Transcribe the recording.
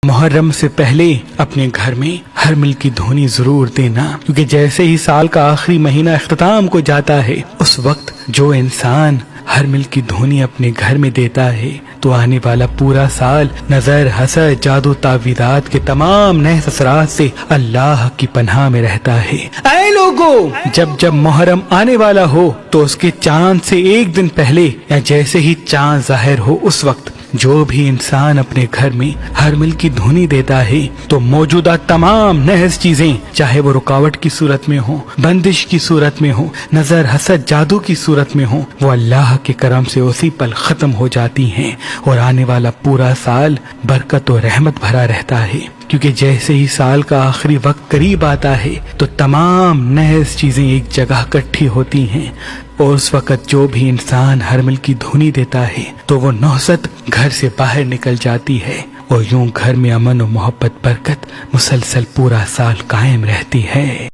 محرم سے پہلے اپنے گھر میں ہر مل کی دھونی ضرور دینا، کیونکہ جیسے ہی سال کا آخری مہینہ اختتام کو جاتا ہے اس وقت جو انسان ہر مل کی دھونی اپنے گھر میں دیتا ہے تو آنے والا پورا سال نظر، حسد، جادو، تعویذات کے تمام نحس اثرات سے اللہ کی پناہ میں رہتا ہے۔ اے لوگو، جب محرم آنے والا ہو تو اس کے چاند سے ایک دن پہلے یا جیسے ہی چاند ظاہر ہو اس وقت جو بھی انسان اپنے گھر میں ہر مل کی دھونی دیتا ہے تو موجودہ تمام نحس چیزیں، چاہے وہ رکاوٹ کی صورت میں ہو، بندش کی صورت میں ہو، نظر، حسد، جادو کی صورت میں ہو، وہ اللہ کے کرم سے اسی پل ختم ہو جاتی ہیں اور آنے والا پورا سال برکت و رحمت بھرا رہتا ہے، کیونکہ جیسے ہی سال کا آخری وقت قریب آتا ہے تو تمام نحس چیزیں ایک جگہ اکٹھی ہوتی ہیں اور اس وقت جو بھی انسان ہر مل کی دھونی دیتا ہے تو وہ نحست گھر سے باہر نکل جاتی ہے اور یوں گھر میں امن و محبت، برکت مسلسل پورا سال قائم رہتی ہے۔